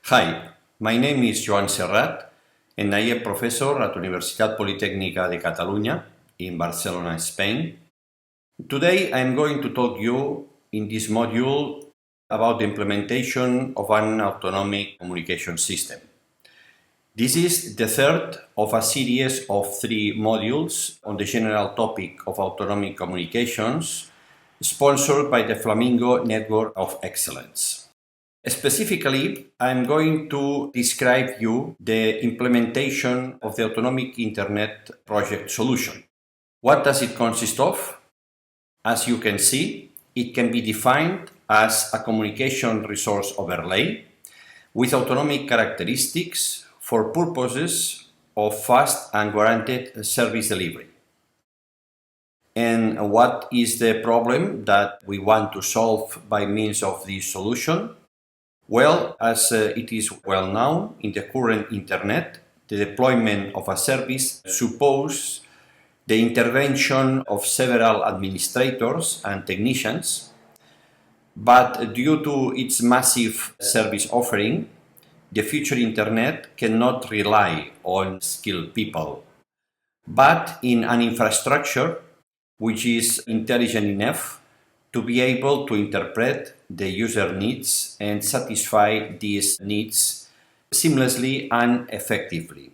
Hi, my name is Joan Serrat and I am professor at Universitat Politècnica de Catalunya in Barcelona, Spain. Today I am going to talk you in this module about the implementation of an autonomic communication system. This is the third of a series of 3 modules on the general topic of autonomic communications sponsored by the Flamingo Network of Excellence. Specifically, I'm going to describe you the implementation of the Autonomic Internet project solution. What does it consist of? As you can see, it can be defined as a communication resource overlay with autonomic characteristics for purposes of fast and guaranteed service delivery. And what is the problem that we want to solve by means of this solution? Well, as it is well known in the current Internet, the deployment of a service supposes the intervention of several administrators and technicians, but due to its massive service offering, the future Internet cannot rely on skilled people, but in an infrastructure which is intelligent enough to be able to interpret the user needs and satisfy these needs seamlessly and effectively.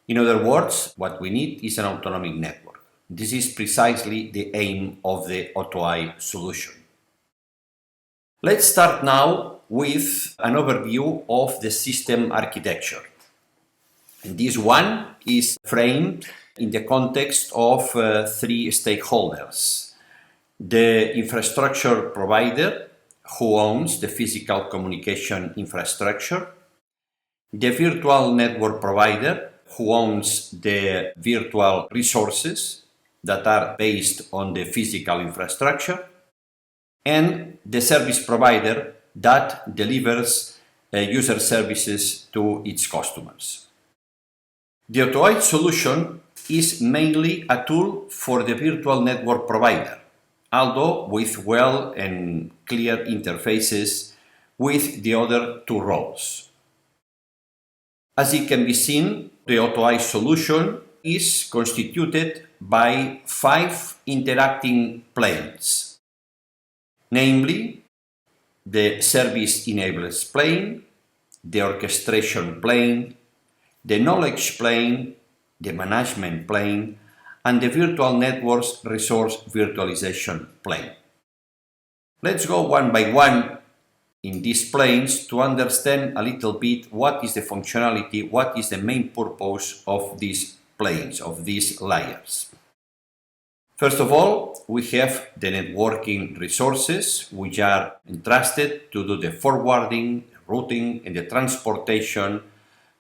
In other words, what we need is an autonomic network. This is precisely the aim of the AutoI solution. Let's start now with an overview of the system architecture. And this one is framed in the context of 3 stakeholders. The infrastructure provider, who owns the physical communication infrastructure, the virtual network provider, who owns the virtual resources that are based on the physical infrastructure, and the service provider that delivers user services to its customers. The AutoI solution is mainly a tool for the virtual network provider, although with well and clear interfaces with the other 2 roles. As it can be seen, the AutoI solution is constituted by 5 interacting planes, namely the service enablers plane, the orchestration plane, the knowledge plane, the management plane, and the virtual network's resource virtualization plane. Let's go one by one in these planes to understand a little bit what is the functionality, what is the main purpose of these planes, of these layers. First of all, we have the networking resources, which are entrusted to do the forwarding, routing, and the transportation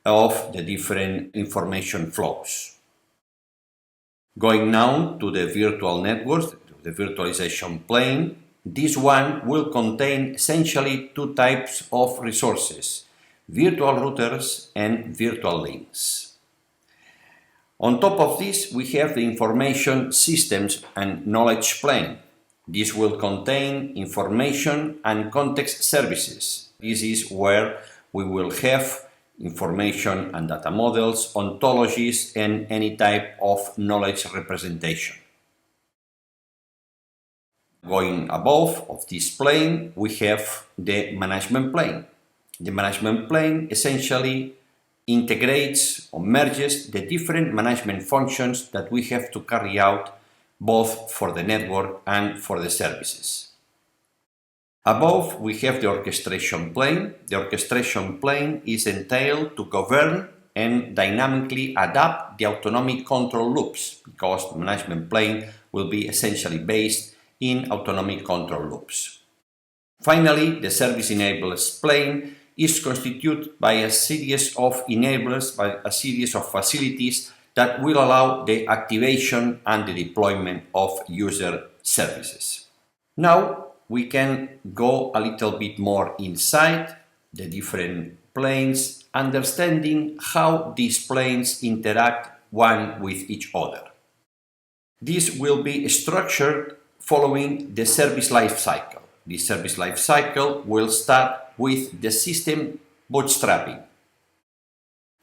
of the different information flows. Going now to the virtual networks, the virtualization plane, this one will contain essentially 2 types of resources, virtual routers and virtual links. On top of this, we have the information systems and knowledge plane. This will contain information and context services. This is where we will have information and data models, ontologies, and any type of knowledge representation. Going above of this plane, we have the management plane. The management plane essentially integrates or merges the different management functions that we have to carry out both for the network and for the services. Above, we have the orchestration plane. The orchestration plane is entailed to govern and dynamically adapt the autonomic control loops, because the management plane will be essentially based in autonomic control loops. Finally, the service enablers plane is constituted by a series of enablers, by a series of facilities that will allow the activation and the deployment of user services. Now, we can go a little bit more inside the different planes, understanding how these planes interact one with each other. This will be structured following the service life cycle. The service life cycle will start with the system bootstrapping.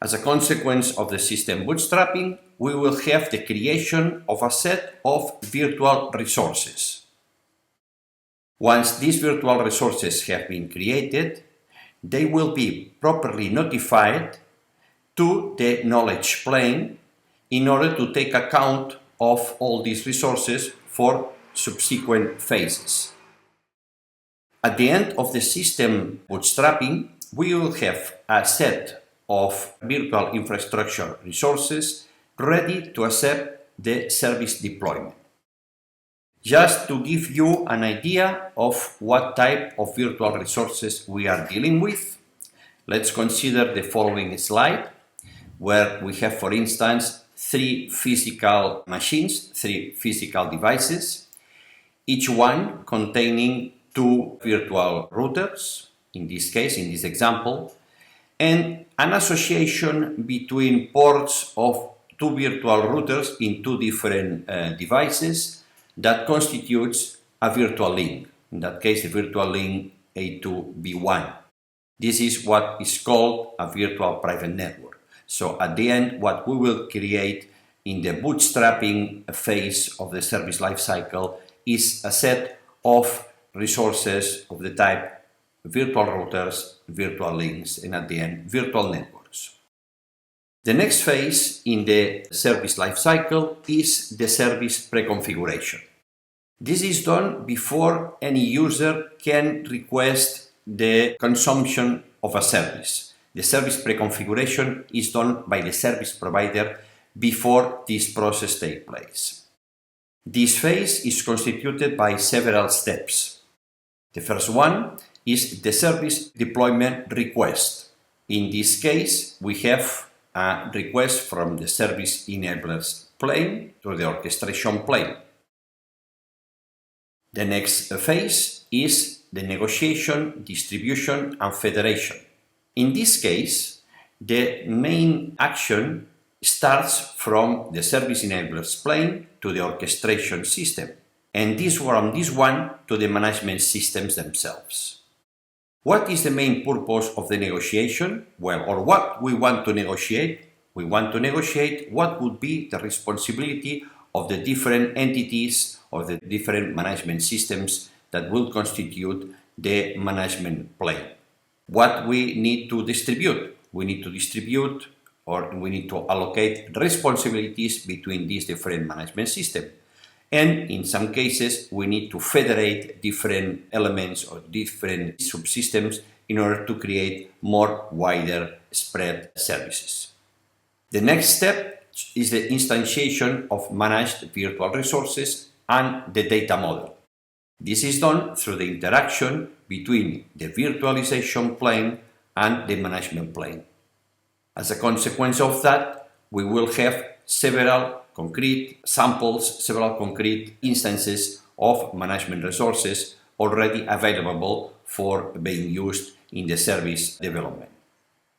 As a consequence of the system bootstrapping, we will have the creation of a set of virtual resources. Once these virtual resources have been created, they will be properly notified to the knowledge plane in order to take account of all these resources for subsequent phases. At the end of the system bootstrapping, we will have a set of virtual infrastructure resources ready to accept the service deployment. Just to give you an idea of what type of virtual resources we are dealing with, let's consider the following slide, where we have, for instance, 3 physical machines, 3 physical devices, each one containing 2 virtual routers, in this case, in this example, and an association between ports of 2 virtual routers in 2 different devices that constitutes a virtual link, in that case the virtual link A2B1. This is what is called a virtual private network. So at the end, what we will create in the bootstrapping phase of the service lifecycle is a set of resources of the type virtual routers, virtual links, and at the end, virtual networks. The next phase in the service lifecycle is the service preconfiguration. This is done before any user can request the consumption of a service. The service preconfiguration is done by the service provider before this process takes place. This phase is constituted by several steps. The first one is the service deployment request. In this case, we have a request from the service enablers plane to the orchestration plane. The next phase is the negotiation, distribution, and federation. In this case, the main action starts from the service enablers plane to the orchestration system, and from this one to the management systems themselves. What is the main purpose of the negotiation? Well, or what we want to negotiate? We want to negotiate what would be the responsibility of the different entities or the different management systems that will constitute the management plane. What we need to distribute? We need to distribute or we need to allocate responsibilities between these different management systems. And in some cases, we need to federate different elements or different subsystems in order to create more wider spread services. The next step is the instantiation of managed virtual resources and the data model. This is done through the interaction between the virtualization plane and the management plane. As a consequence of that, we will have several concrete samples, several concrete instances of management resources already available for being used in the service development.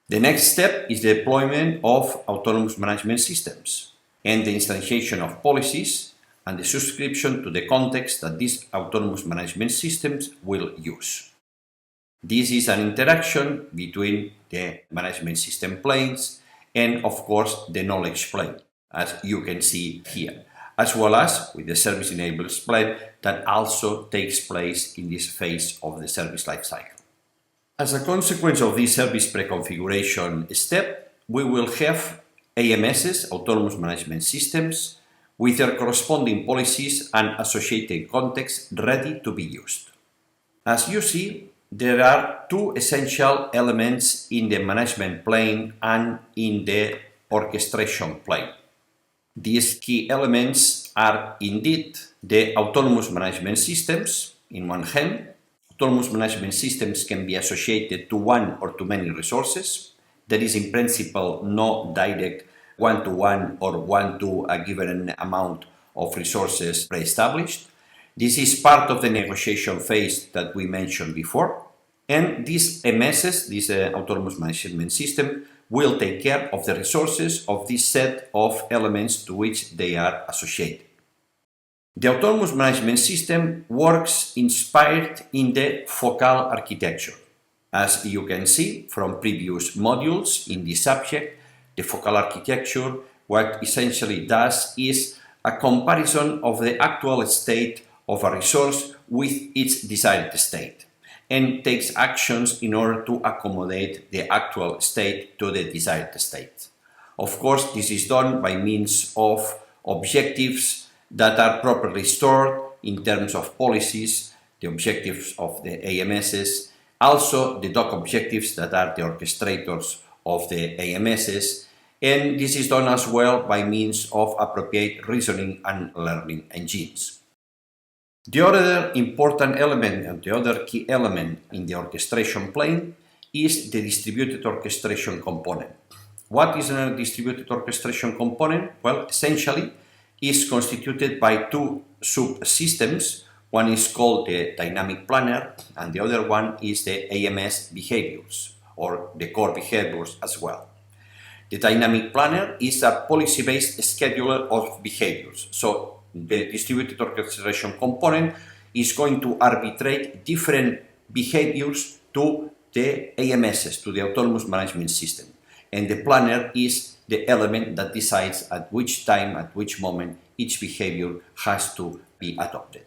The next step is the deployment of autonomous management systems and the instantiation of policies and the subscription to the context that these autonomous management systems will use. This is an interaction between the management system planes and, of course, the knowledge plane, as you can see here, as well as with the service enablers plane that also takes place in this phase of the service lifecycle. As a consequence of this service preconfiguration step, we will have AMSs, Autonomous Management Systems, with their corresponding policies and associated context ready to be used. As you see, there are 2 essential elements in the management plane and in the orchestration plane. These key elements are indeed the autonomous management systems, in one hand. Autonomous management systems can be associated to one or to many resources. There is in principle no direct one-to-one or one to a given amount of resources pre-established. This is part of the negotiation phase that we mentioned before. And these MSs, this autonomous management system, will take care of the resources of this set of elements to which they are associated. The autonomous management system works inspired in the focal architecture. As you can see from previous modules in this subject, the focal architecture, what essentially does is a comparison of the actual state of a resource with its desired state, and takes actions in order to accommodate the actual state to the desired state. Of course, this is done by means of objectives that are properly stored in terms of policies, the objectives of the AMSs, also the doc objectives that are the orchestrators of the AMSs, and this is done as well by means of appropriate reasoning and learning engines. The other important element and the other key element in the orchestration plane is the distributed orchestration component. What is a distributed orchestration component? Well, essentially is constituted by two subsystems. One is called the dynamic planner and the other one is the AMS behaviors or the core behaviors as well. The dynamic planner is a policy-based scheduler of behaviors. So the distributed orchestration component is going to arbitrate different behaviors to the AMSs, to the autonomous management system. And the planner is the element that decides at which time, at which moment each behavior has to be adopted.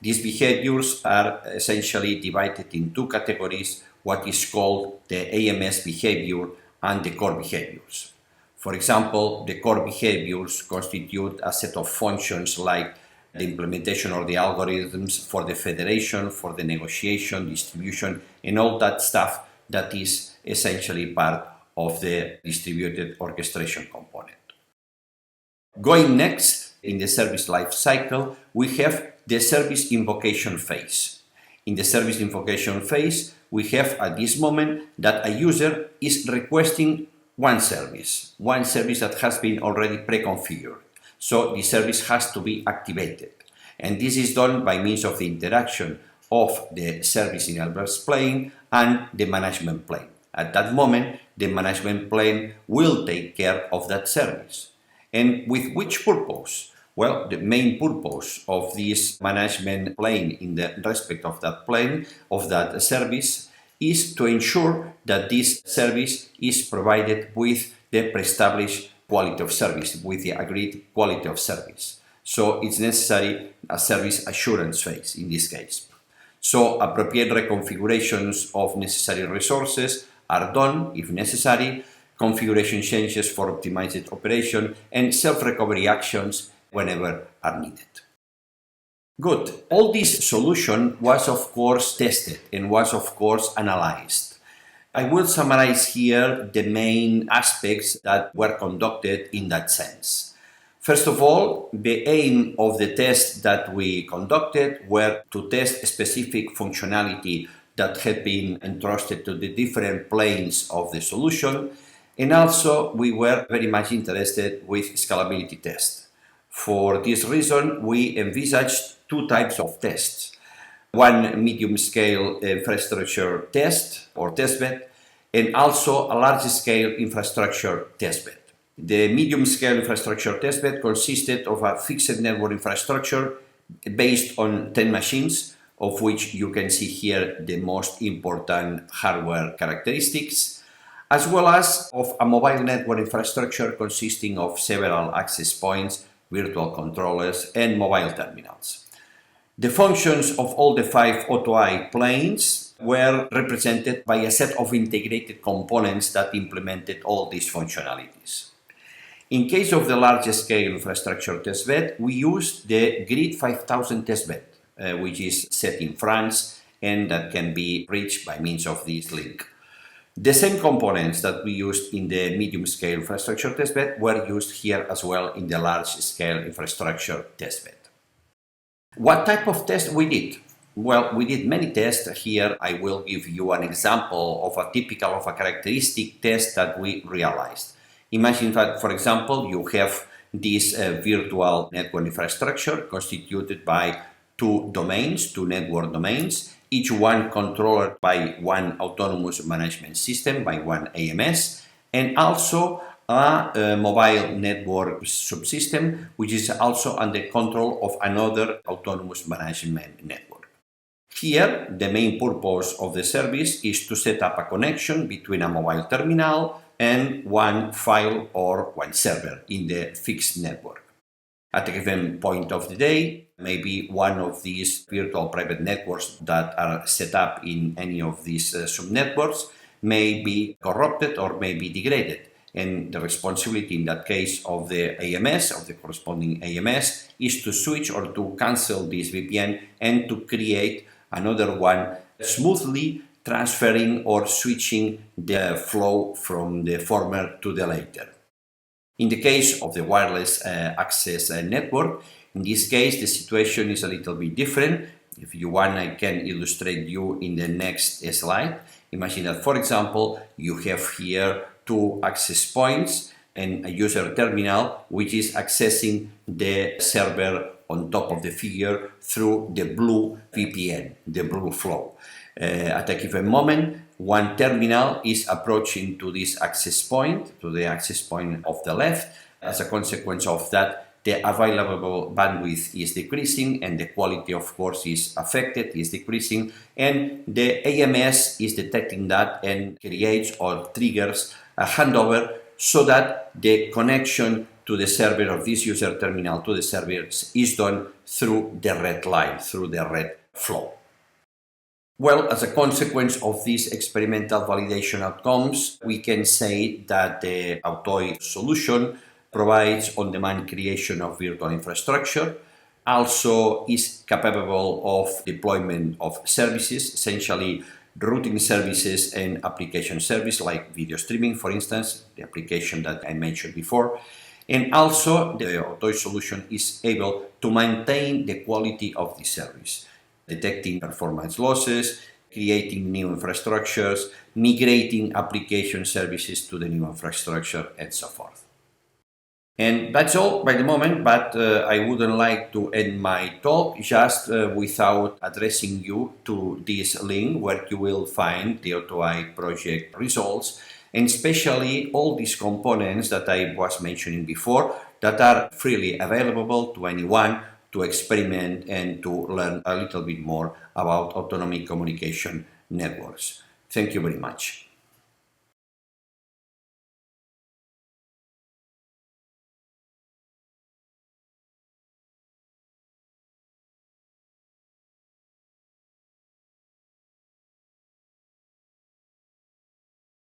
These behaviors are essentially divided in two categories, what is called the AMS behavior and the core behaviors. For example, the core behaviors constitute a set of functions like the implementation of the algorithms for the federation, for the negotiation, distribution, and all that stuff that is essentially part of the distributed orchestration component. Going next, in the service life cycle, we have the service invocation phase. In the service invocation phase, we have at this moment that a user is requesting one service that has been already pre-configured. So the service has to be activated. And this is done by means of the interaction of the service in adverse plane and the management plane. At that moment, the management plane will take care of that service. And with which purpose? Well, the main purpose of this management plane in the respect of that plane, of that service, is to ensure that this service is provided with the pre-established quality of service, with the agreed quality of service. So it's necessary a service assurance phase in this case. So appropriate reconfigurations of necessary resources are done if necessary, configuration changes for optimized operation, and self-recovery actions whenever are needed. Good. All this solution was of course tested and was of course analyzed. I will summarize here the main aspects that were conducted in that sense. First of all, the aim of the tests that we conducted were to test specific functionality that had been entrusted to the different planes of the solution, and also we were very much interested with scalability tests. For this reason, we envisaged two types of tests. One medium-scale infrastructure test or testbed, and also a large-scale infrastructure testbed. The medium-scale infrastructure testbed consisted of a fixed network infrastructure based on 10 machines, of which you can see here the most important hardware characteristics, as well as of a mobile network infrastructure consisting of several access points, virtual controllers, and mobile terminals. The functions of all the 5 AutoI planes were represented by a set of integrated components that implemented all these functionalities. In case of the largest scale infrastructure testbed, we used the Grid 5000 testbed, which is set in France and that can be reached by means of this link. The same components that we used in the medium-scale infrastructure testbed were used here as well in the large-scale infrastructure testbed. What type of test we did? Well, we did many tests. Here I will give you an example of a typical of a characteristic test that we realized. Imagine that, for example, you have this virtual network infrastructure constituted by two domains, two network domains, each one controlled by one autonomous management system, by one AMS, and also a mobile network subsystem, which is also under control of another autonomous management network. Here, the main purpose of the service is to set up a connection between a mobile terminal and one file or one server in the fixed network. At a given point of the day, maybe one of these virtual private networks that are set up in any of these subnetworks may be corrupted or may be degraded. And the responsibility in that case of the AMS, of the corresponding AMS, is to switch or to cancel this VPN and to create another one, smoothly transferring or switching the flow from the former to the later. In the case of the wireless access network, in this case the situation is a little bit different. If you want, I can illustrate you in the next slide. Imagine that, for example, you have here two access points and a user terminal which is accessing the server on top of the figure through the blue VPN, the blue flow. At a given moment, one terminal is approaching to this access point, to the access point of the left. As a consequence of that, the available bandwidth is decreasing and the quality, of course, is affected, is decreasing, and the AMS is detecting that and creates or triggers a handover so that the connection to the server of this user terminal to the servers is done through the red line, through the red flow. Well, as a consequence of these experimental validation outcomes, we can say that the AutoI solution provides on-demand creation of virtual infrastructure, also is capable of deployment of services, essentially routing services and application service like video streaming, for instance, the application that I mentioned before. And also the AutoI solution is able to maintain the quality of the service, detecting performance losses, creating new infrastructures, migrating application services to the new infrastructure, and so forth. And that's all by the moment, but I wouldn't like to end my talk just without addressing you to this link where you will find the AutoI project results, and especially all these components that I was mentioning before that are freely available to anyone to experiment and to learn a little bit more about autonomic communication networks. Thank you very much.